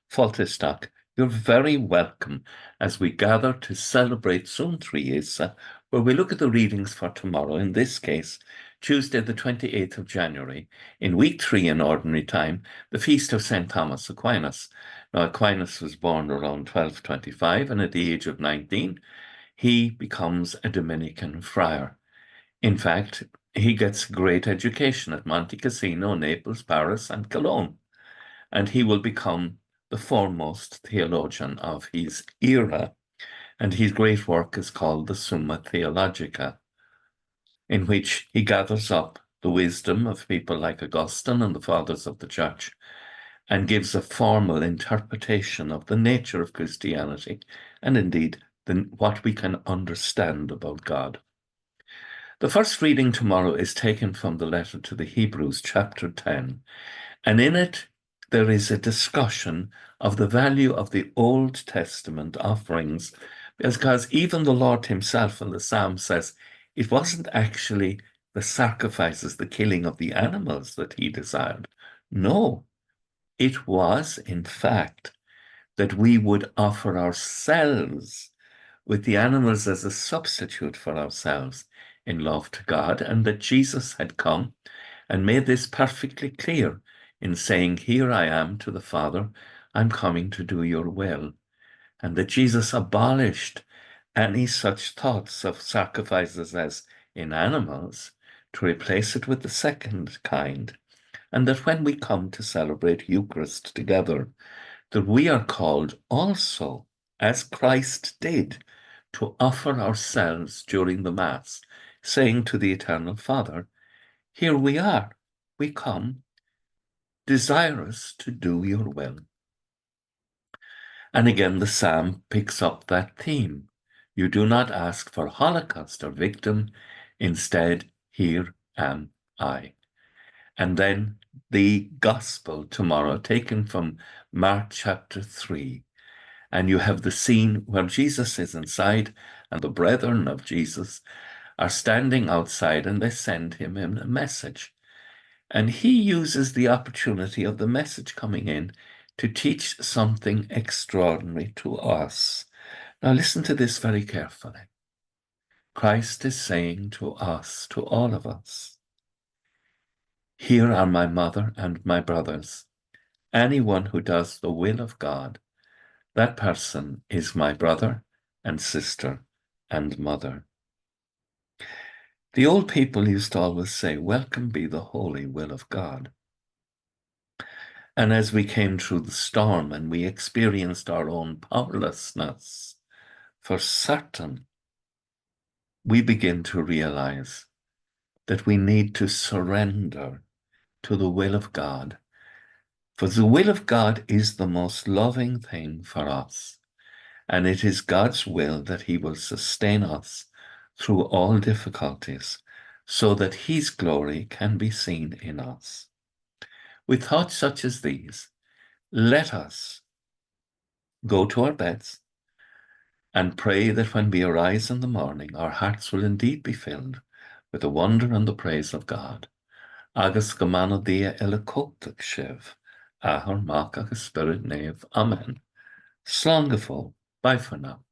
Fultestock, you're very welcome as we gather to celebrate Suantraí, Íosa, where we look at the readings for tomorrow, in this case, Tuesday the 28th of January, in week 3 in ordinary time, the feast of St. Thomas Aquinas. Now, Aquinas was born around 1225, and at the age of 19, he becomes a Dominican friar. In fact, he gets great education at Monte Cassino, Naples, Paris, and Cologne, and he will become the foremost theologian of his era, and his great work is called the Summa Theologica, in which he gathers up the wisdom of people like Augustine and the fathers of the church and gives a formal interpretation of the nature of Christianity and indeed what we can understand about God. The first reading tomorrow is taken from the letter to the Hebrews, chapter 10, and in it there is a discussion of the value of the Old Testament offerings, because even the Lord himself in the Psalm says it wasn't actually the sacrifices, the killing of the animals that he desired. No, it was, in fact, that we would offer ourselves with the animals as a substitute for ourselves in love to God, and that Jesus had come and made this perfectly clear in saying, "Here I am to the Father, I'm coming to do your will," and that Jesus abolished any such thoughts of sacrifices as in animals to replace it with the second kind, and that when we come to celebrate Eucharist together, that we are called also, as Christ did, to offer ourselves during the Mass, saying to the Eternal Father, "Here we are, we come, desirous to do your will." And again, the psalm picks up that theme. You do not ask for holocaust or victim, instead, here am I. And then the gospel tomorrow, taken from Mark chapter 3. And you have the scene where Jesus is inside and the brethren of Jesus are standing outside and they send him a message. And he uses the opportunity of the message coming in to teach something extraordinary to us. Now listen to this very carefully. Christ is saying to us, to all of us, "Here are my mother and my brothers. Anyone who does the will of God, that person is my brother and sister and mother." The old people used to always say, "Welcome be the holy will of God." And as we came through the storm and we experienced our own powerlessness, for certain, we begin to realize that we need to surrender to the will of God. For the will of God is the most loving thing for us. And it is God's will that he will sustain us through all difficulties so that his glory can be seen in us. With thoughts such as these, let us go to our beds and pray that when we arise in the morning, our hearts will indeed be filled with the wonder and the praise of God. Agus go mana dia elecotach shiv, ahar mak agus spirit nave. Amen. Slán go fóill. Bye for now.